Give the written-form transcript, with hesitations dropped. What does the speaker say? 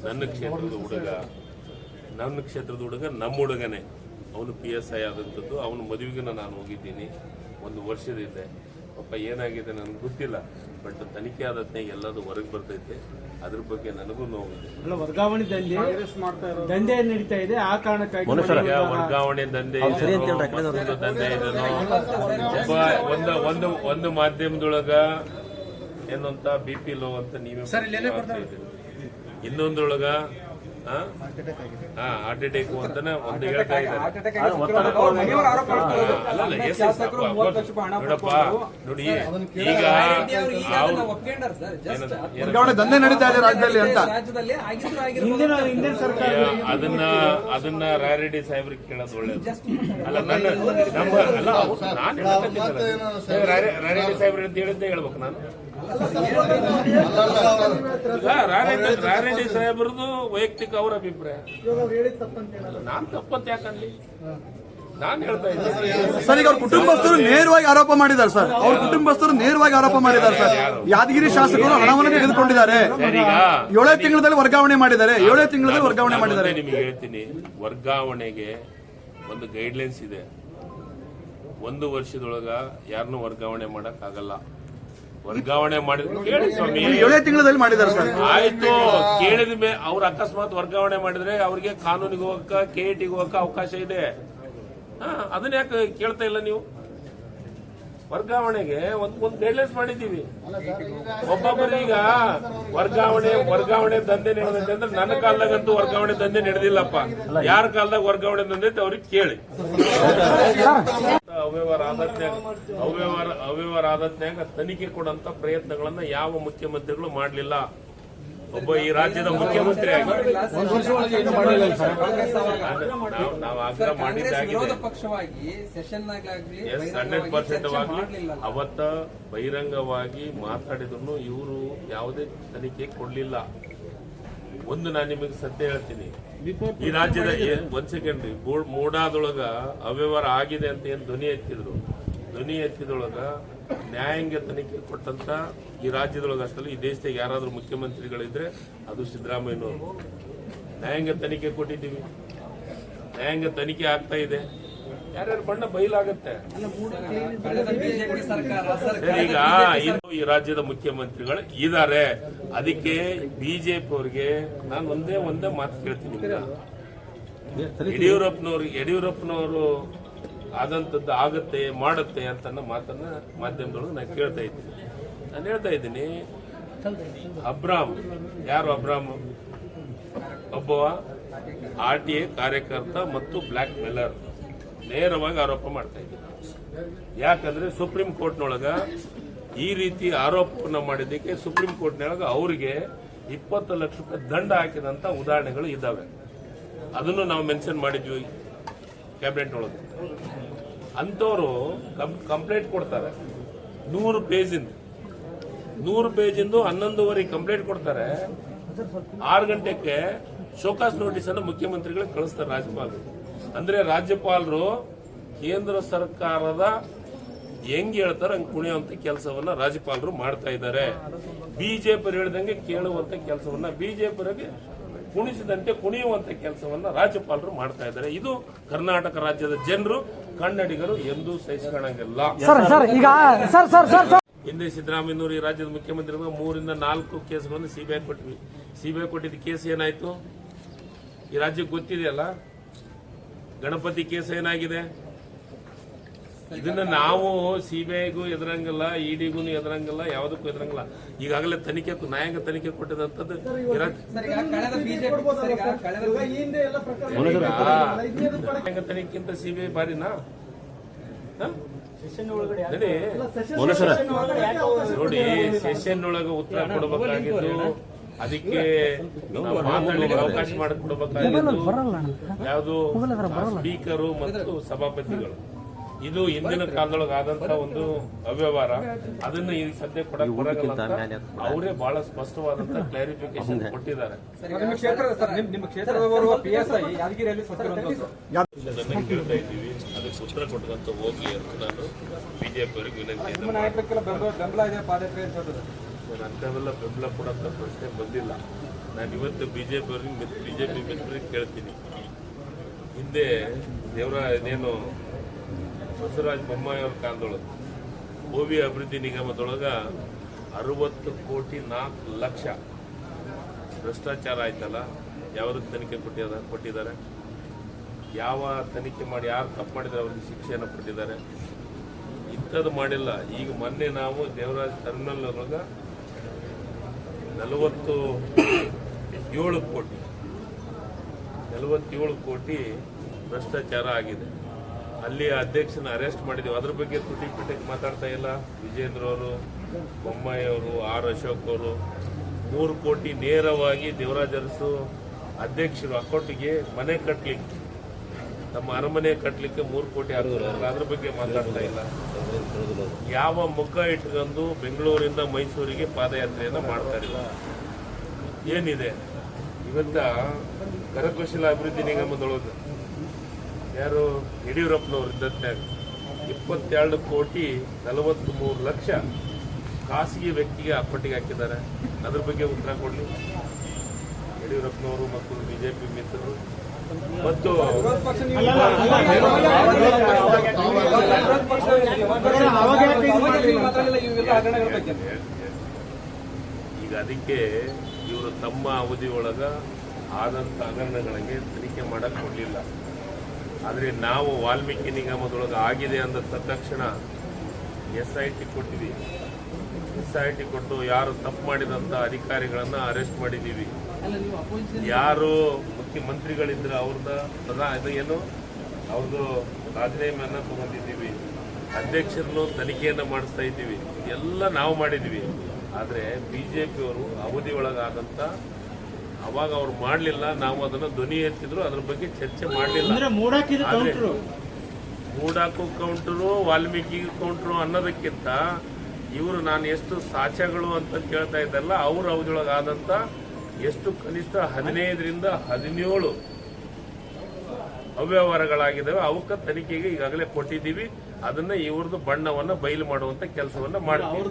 ನನ್ನ ಕ್ಷೇತ್ರದ ಹುಡುಗ ನಮ್ಮ ಹುಡುಗನೇ. ಅವನು PSI ಆದಂಥದ್ದು. ಅವನ ಮದುವೆಗೆ ನಾನು ಹೋಗಿದ್ದೀನಿ 1 ವರ್ಷದ ಹಿಂದೆ. ಪಾಪ ಏನಾಗಿದೆ ನನಗೆ ಗೊತ್ತಿಲ್ಲ, ಬಟ್ ತನಿಖೆ ಆದತ್ನೇ ಎಲ್ಲದೂ ಹೊರಗೆ ಬರ್ತೈತೆ. ಅದ್ರ ಬಗ್ಗೆ ನನಗೂ ನೋವಿದೆ. ವರ್ಗಾವಣೆ ದಂಧೆ ನಡೀತಾ ಇದೆ, ಆ ಕಾರಣಕ್ಕಾಗಿ ವರ್ಗಾವಣೆ ದಂಧೆ ಒಂದು ಮಾಧ್ಯಮದೊಳಗ ಏನಂತ BP ಲೋ ಅಂತ ನೀವೇ, ಇನ್ನೊಂದೊಳಗ ಹಾರ್ಟ್ ಅಟ್ಯಾಕ್ ಅಂತಾನೆ ಒಂದು ಹೇಳ್ತಾ ಇದ್ದಾರೆ. ನೋಡಪ್ಪ ನೋಡಿ, ಈಗ ದಂಧೆ ನಡೀತಾ ಇದೆ ರಾಜ್ಯದಲ್ಲಿ ಅಂತ ಹಿಂದಿನ ಸರ್ಕಾರ ಅದನ್ನ ರಾಯರೆಡ್ಡಿ ಸಾಹೇಬ್ರಿಗೆ ಕೇಳೋದು ಒಳ್ಳೇದು ಅಲ್ಲ. ರಾಯರೆಡ್ಡಿ ಸಾಹೇಬ್ರ ಅಂತ ಹೇಳಿದ್ದೆ ಹೇಳ್ಬೇಕು ನಾನು. ರಾಯರೆಡ್ಡಿ ಸಾಹೇಬ್ರದ್ದು ವೈಯಕ್ತಿಕ ಅವ್ರ ಅಭಿಪ್ರಾಯ, ನಾನ್ ತಪ್ಪಂತ ಯಾಕಂದ್ಲಿ, ನಾನ್ ಹೇಳ್ತಾ ಇದ್ದೀನಿ ಸರ್. ಈಗ ಅವ್ರ ಕುಟುಂಬಸ್ಥರು ನೇರವಾಗಿ ಆರೋಪ ಮಾಡಿದ್ದಾರೆ ಸರ್. ಅವ್ರ ಕುಟುಂಬಸ್ಥರು ನೇರವಾಗಿ ಆರೋಪ ಮಾಡಿದ್ದಾರೆ ಸರ್. ಯಾದಗಿರಿ ಶಾಸಕರು ಹಣವನ್ನು ತೆಗೆದುಕೊಂಡಿದ್ದಾರೆ, 7 ತಿಂಗಳಲ್ಲಿ ವರ್ಗಾವಣೆ ಮಾಡಿದ್ದಾರೆ, 7 ತಿಂಗಳಲ್ಲಿ ವರ್ಗಾವಣೆ ಮಾಡಿದ್ದಾರೆ. ನಿಮಗೆ ಹೇಳ್ತೀನಿ, ವರ್ಗಾವಣೆಗೆ ಒಂದು ಗೈಡ್ಲೈನ್ಸ್ ಇದೆ. 1 ವರ್ಷದೊಳಗ ಯಾರನ್ನೂ ವರ್ಗಾವಣೆ ಮಾಡಕ್ ಆಗಲ್ಲ. ವರ್ಗಾವಣೆ ಮಾಡಿದ್ರೆ ಕೇಳಿ ಸ್ವಾಮಿ, 7 ತಿಂಗಳಲ್ಲಿ ಮಾಡಿದ್ದಾರೆ ಸರ್. ಆಯ್ತು, ಕೇಳಿದ ಮೇಲೆ ಅವ್ರ ಅಕಸ್ಮಾತ್ ವರ್ಗಾವಣೆ ಮಾಡಿದ್ರೆ ಅವ್ರಿಗೆ ಕಾನೂನಿಗೆ ಹೋಗಕ್ಕ KATಗೆ ಹೋಗಕ್ಕ ಅವಕಾಶ ಇದೆ. ಅದನ್ನ ಯಾಕೆ ಕೇಳ್ತಾ ಇಲ್ಲ ನೀವು? ವರ್ಗಾವಣೆಗೆ ಒಂದು ಗೈಡ್ಲೈನ್ಸ್ ಮಾಡಿದ್ದೀವಿ. ಒಬ್ಬೊಬ್ಬರು ಈಗ ವರ್ಗಾವಣೆ ದಂಧೆ ನಡೆದೈತೆ ಅಂದ್ರೆ ನನ್ನ ಕಾಲದಾಗಂತೂ ವರ್ಗಾವಣೆ ದಂಧೆ ನಡೆದಿಲ್ಲಪ್ಪ. ಯಾರ ಕಾಲದಾಗ ವರ್ಗಾವಣೆ ದಂಧೆ ಅವ್ರಿಗೆ ಕೇಳಿ. ಅವ್ಯವಹಾರ ಆದತ್ನ್ಯಾಗ ತನಿಖೆ ಕೊಡಂತ ಪ್ರಯತ್ನಗಳನ್ನ ಯಾವ ಮುಖ್ಯಮಂತ್ರಿಗಳು ಮಾಡಲಿಲ್ಲ. ಒಬ್ಬ ಈ ರಾಜ್ಯದ ಮುಖ್ಯಮಂತ್ರಿ ಆಗಿ ನಾವು ಆಗ್ರಹ ಮಾಡಿದ್ದಾಗಿದೆ. 100% ಅವತ್ತ ಬಹಿರಂಗವಾಗಿ ಮಾತಾಡಿದ್ರು ಇವರು ಯಾವುದೇ ತನಿಖೆ ಕೊಡ್ಲಿಲ್ಲ. ಒಂದು ನಾನು ನಿಮಗೆ ಸತ್ಯ ಹೇಳ್ತೀನಿ, ಈ ರಾಜ್ಯದ 1 ಸೆಕೆಂಡ್ ಮೂಡಾದೊಳಗ ಅವ್ಯವಹಾರ ಆಗಿದೆ ಅಂತ ಏನ್ ಧ್ವನಿ ಎತ್ತಿದೊಳಗ ನ್ಯಾಯಾಂಗ ತನಿಖೆ ಕೊಟ್ಟಂತ ಈ ರಾಜ್ಯದೊಳಗ ಅಷ್ಟಲ್ಲ, ಈ ದೇಶದಾಗ ಯಾರಾದ್ರೂ ಮುಖ್ಯಮಂತ್ರಿಗಳಿದ್ರೆ ಅದು ಸಿದ್ದರಾಮಯ್ಯನವರು. ನ್ಯಾಯಾಂಗ ತನಿಖೆ ಕೊಟ್ಟಿದ್ದೀವಿ, ನ್ಯಾಯಾಂಗ ತನಿಖೆ ಆಗ್ತಾ ಇದೆ. ಯಾರ್ಯಾರು ಬಣ್ಣ ಬಯಲಾಗತ್ತೆ. ಈಗ ಇನ್ನು ಈ ರಾಜ್ಯದ ಮುಖ್ಯಮಂತ್ರಿಗಳು ಇದ್ದಾರೆ. ಅದಕ್ಕೆ ಬಿಜೆಪಿ ಅವರಿಗೆ ನಾನು ಒಂದೇ ಮಾತು ಕೇಳ್ತೀನಿ. ಯಡಿಯೂರಪ್ಪನವರು ಆದಂತದ್ದು ಆಗತ್ತೆ ಮಾಡುತ್ತೆ ಅಂತ ಮಾತನ್ನ ಮಾಧ್ಯಮದೊಳಗೆ ನಾನು ಕೇಳ್ತಾ ಇದ್ದೀನಿ. ನಾನು ಹೇಳ್ತಾ ಇದ್ದೀನಿ, ಅಬ್ರಾಮ್ ಒಬ್ಬ RTA ಕಾರ್ಯಕರ್ತ ಮತ್ತು ಬ್ಲಾಕ್ ಮೇಲರ್ ನೇರವಾಗಿ ಆರೋಪ ಮಾಡ್ತಾ ಇದ್ದೀನಿ. ಯಾಕಂದ್ರೆ ಸುಪ್ರೀಂ ಕೋರ್ಟ್ನೊಳಗ ಈ ರೀತಿ ಆರೋಪನ ಮಾಡಿದ್ದಕ್ಕೆ ಸುಪ್ರೀಂ ಕೋರ್ಟ್ನೊಳಗ ಅವರಿಗೆ 20 ಲಕ್ಷ ರೂಪಾಯಿ ದಂಡ ಹಾಕಿದಂತ ಉದಾಹರಣೆಗಳು ಇದ್ದಾವೆ. ಅದನ್ನು ನಾವು ಮೆನ್ಷನ್ ಮಾಡಿದ್ವಿ ಕ್ಯಾಬಿನೆಟ್ ಒಳಗೆ. ಅಂತವರು ಕಂಪ್ಲೇಂಟ್ ಕೊಡ್ತಾರೆ 100 ಪೇಜಿಂದು 11:30 ಕಂಪ್ಲೇಂಟ್ ಕೊಡ್ತಾರೆ. 6 ಗಂಟೆಗೆ ಶೋಕಾಸ್ ನೋಟಿಸ್ ಅನ್ನು ಮುಖ್ಯಮಂತ್ರಿಗಳಿಗೆ ಕಳಿಸ್ತಾರೆ ರಾಜ್ಯಪಾಲರು. ಅಂದ್ರೆ ರಾಜ್ಯಪಾಲರು ಕೇಂದ್ರ ಸರ್ಕಾರದ ಹೆಂಗ್ ಹೇಳ್ತಾರೆ ಹಂಗೆ ಕುಣಿಯುವಂತ ಕೆಲಸವನ್ನ ರಾಜ್ಯಪಾಲರು ಮಾಡ್ತಾ ಇದ್ದಾರೆ. ಬಿಜೆಪಿ ಹೇಳಿದಂಗೆ ಕೇಳುವಂತ ಕೆಲಸವನ್ನ, ಬಿಜೆಪಿಯವರಿಗೆ ಕುಣಿಸಿದಂತೆ ಕುಣಿಯುವಂತ ಕೆಲಸವನ್ನ ರಾಜ್ಯಪಾಲರು ಮಾಡ್ತಾ ಇದ್ದಾರೆ. ಇದು ಕರ್ನಾಟಕ ರಾಜ್ಯದ ಜನರು, ಕನ್ನಡಿಗರು ಎಂದೂ ಸಹಿಸಿಕೊಳ್ಳಂಗಿಲ್ಲ. ಹಿಂದೆ ಸಿದ್ದರಾಮಯ್ಯನವರು ಈ ರಾಜ್ಯದ ಮುಖ್ಯಮಂತ್ರಿ 3 ರಿಂದ 4 ಕೇಸ್ಗಳನ್ನು CBI ಕೊಟ್ವಿ. CBI ಕೊಟ್ಟಿದ್ದ ಕೇಸ್ ಏನಾಯ್ತು ಈ ರಾಜ್ಯಕ್ಕೆ ಗೊತ್ತಿದೆಯಲ್ಲ. ಗಣಪತಿ ಕೇಸ್ ಏನಾಗಿದೆ, ಇದನ್ನ ನಾವು CBIಗೂ ಎದುರಂಗಿಲ್ಲ, EDಗೂ ಎದುರಂಗಿಲ್ಲ, ಯಾವುದಕ್ಕೂ ಎದುರಂಗಿಲ್ಲ. ಈಗಾಗಲೇ ನ್ಯಾಯಾಂಗ ತನಿಖೆ ಕೊಟ್ಟಿದಂತದ್ದು ನ್ಯಾಯಾಂಗ ತನಿಖೆಗಿಂತ CBI ಬಾರಿನಾ? ನೋಡಿ, ಸೆಷನ್ ಒಳಗೆ ಉತ್ತರ ಕೊಡಬೇಕಾಗಿದ್ದು, ಅದಕ್ಕೆ ಮಾತಾಡಲಿಕ್ಕೆ ಅವಕಾಶ ಮಾಡಿಕೊಡಬೇಕಾಗಿದ್ದು ಯಾವುದು ಸ್ಪೀಕರು ಮತ್ತು ಸಭಾಪತಿಗಳು. ಇದು ಹಿಂದಿನ ಕಾಲದೊಳಗೆ ಆದಂತಹ ಒಂದು ಅವ್ಯವಹಾರ. ಅದನ್ನ ಈ ಸದ್ಯ ಕೊಡಕ್ ಬರಲ್ಲ ಅಂತ ಅವರೇ ಬಹಳ ಸ್ಪಷ್ಟವಾದಂತಹ ಕ್ಲಾರಿಫಿಕೇಶನ್ ಕೊಟ್ಟಿದ್ದಾರೆ. ಕೇಳ್ತಾ ಇದ್ದೀವಿ, ಅದಕ್ಕೆ ಉತ್ತರ ಕೊಟ್ಟಂತ ಹೋಗ್ಲಿ ಅಂತ ನಾನು ಬಿಜೆಪಿ ಅವರಿಗೆ ವಿನಂತಿ. ಅಂಥವೆಲ್ಲ ಬೆಂಬಲ ಕೊಡಂತ ಪ್ರಶ್ನೆ ಬಂದಿಲ್ಲ. ನಾನು ಇವತ್ತು ಬಿಜೆಪಿ ಮಿತ್ರರಿಗೆ ಕೇಳ್ತೀನಿ. ಹಿಂದೆ ಇದೇನು ಬಸವರಾಜ ಬೊಮ್ಮಾಯಿ ಅವ್ರ ಕಾಲದೊಳಗೆ ಓವಿ ಅಭಿವೃದ್ಧಿ ನಿಗಮದೊಳಗ 60 ಕೋಟಿ 4 ಲಕ್ಷ ಭ್ರಷ್ಟಾಚಾರ ಆಯ್ತಲ್ಲ, ಯಾವುದಕ್ಕೆ ತನಿಖೆ ಕೊಟ್ಟಿದ್ದಾರೆ? ಯಾವ ತನಿಖೆ ಮಾಡಿ ಯಾರು ತಪ್ಪು ಮಾಡಿದ್ರೆ ಅವ್ರಿಗೆ ಶಿಕ್ಷೆಯನ್ನು ಕೊಟ್ಟಿದ್ದಾರೆ? ಇಂಥದ್ದು ಮಾಡಿಲ್ಲ. ಈಗ ಮೊನ್ನೆ ನಾವು ದೇವರಾಜ್ ಟರ್ಮಿನಲ್ ಒಳಗ 47 ಕೋಟಿ ಭ್ರಷ್ಟಾಚಾರ ಆಗಿದೆ. ಅಲ್ಲಿ ಅಧ್ಯಕ್ಷನ ಅರೆಸ್ಟ್ ಮಾಡಿದ್ದೀವಿ. ಅದ್ರ ಬಗ್ಗೆ ತುಟಿ ಪಿಟಕ್ಕೆ ಮಾತಾಡ್ತಾ ಇಲ್ಲ ವಿಜೇಂದ್ರ ಅವರು, ಬೊಮ್ಮಾಯಿ ಅವರು, ಆರ್ ಅಶೋಕ್ ಅವರು. 3 ಕೋಟಿ ನೇರವಾಗಿ ದೇವರಾಜ್ ಅರಸು ಅಧ್ಯಕ್ಷರು ಅಕೌಂಟಿಗೆ ಮನೆ ಕಟ್ಟಲಿಕ್ಕೆ, ತಮ್ಮ ಅರಮನೆ ಕಟ್ಟಲಿಕ್ಕೆ 3 ಕೋಟಿ ಹಾಕಿದ್ರು. ಅದ್ರ ಬಗ್ಗೆ ಮಾತಾಡ್ತಾ ಇಲ್ಲ. ಯಾವ ಮುಖ ಇಟ್ಕೊಂಡು ಬೆಂಗಳೂರಿಂದ ಮೈಸೂರಿಗೆ ಪಾದಯಾತ್ರೆಯನ್ನು ಮಾಡ್ತಾ ಇಲ್ಲ? ಏನಿದೆ ಇವತ್ತ ಕರಕುಶಲ ಅಭಿವೃದ್ಧಿ ನಿಗಮದೊಳಗೆ ಯಾರು ಯಡಿಯೂರಪ್ಪನವರು ಇದ್ದಂತೆ 22 ಕೋಟಿ 43 ಲಕ್ಷ ಖಾಸಗಿ ವ್ಯಕ್ತಿಗೆ ಅಪ್ಪಟ್ಟಿಗೆ ಹಾಕಿದ್ದಾರೆ. ಅದ್ರ ಬಗ್ಗೆ ಉತ್ತರ ಕೊಡಲಿ ಯಡಿಯೂರಪ್ಪನವರು ಮತ್ತು ಬಿಜೆಪಿ ಮಿತ್ರರು. ಮತ್ತು ಈಗ ಅದಕ್ಕೆ ಇವರು ತಮ್ಮ ಅವಧಿಯೊಳಗ ಆದಂತ ಹಗರಣಗಳಿಗೆ ತನಿಖೆ ಮಾಡಕ್ ಕೊಡಲಿಲ್ಲ. ಆದರೆ ನಾವು ವಾಲ್ಮೀಕಿ ನಿಗಮದೊಳಗೆ ಆಗಿದೆ ಅಂದ ತಕ್ಷಣ SIT ಕೊಟ್ಟಿದ್ದೀವಿ. SIT ಕೊಟ್ಟು ಯಾರು ತಪ್ಪು ಮಾಡಿದಂತ ಅಧಿಕಾರಿಗಳನ್ನ ಅರೆಸ್ಟ್ ಮಾಡಿದ್ದೀವಿ. ಯಾರು ಮುಖ್ಯಮಂತ್ರಿಗಳಿದ್ರೆ ಅವ್ರದ್ದು ರಾಜೀನಾಮೆಯನ್ನ ತಗೊಂಡಿದ್ದೀವಿ. ಅಧ್ಯಕ್ಷರನ್ನು ತನಿಖೆಯನ್ನ ಮಾಡಿಸ್ತಾ ಇದ್ದೀವಿ. ಎಲ್ಲ ನಾವು ಮಾಡಿದ್ದೀವಿ. ಆದರೆ ಬಿಜೆಪಿಯವರು ಅವಧಿ ಒಳಗಾದಂತ ಅವಾಗ ಅವ್ರು ಮಾಡಲಿಲ್ಲ. ನಾವು ಅದನ್ನು ಧ್ವನಿ ಎತ್ತಿದ್ರು, ಅದ್ರ ಬಗ್ಗೆ ಚರ್ಚೆ ಮಾಡಲಿಲ್ಲ. ಮೂಡಾಕು ಕೌಂಟರು, ವಾಲ್ಮೀಕಿ ಕೌಂಟರು ಅನ್ನೋದಕ್ಕಿಂತ ಇವರು ನಾನು ಎಷ್ಟು ಸಾಕ್ಷ್ಯಗಳು ಅಂತ ಕೇಳ್ತಾ ಇದ್ದಲ್ಲ, ಅವ್ರ ಅವಧಿಯೊಳಗಾದಂತ ಎಷ್ಟು ಕನಿಷ್ಠ 15ರಿಂದ 17 ಅವ್ಯವಹಾರಗಳಾಗಿದ್ದಾವೆ. ಅವಕ್ಕೆ ತನಿಖೆಗೆ ಈಗಾಗಲೇ ಕೊಟ್ಟಿದ್ದೀವಿ. ಅದನ್ನ ಇವ್ರದ್ದು ಬಣ್ಣವನ್ನ ಬಯಲು ಮಾಡುವಂತ ಕೆಲಸವನ್ನ ಮಾಡ್ತೀವಿ.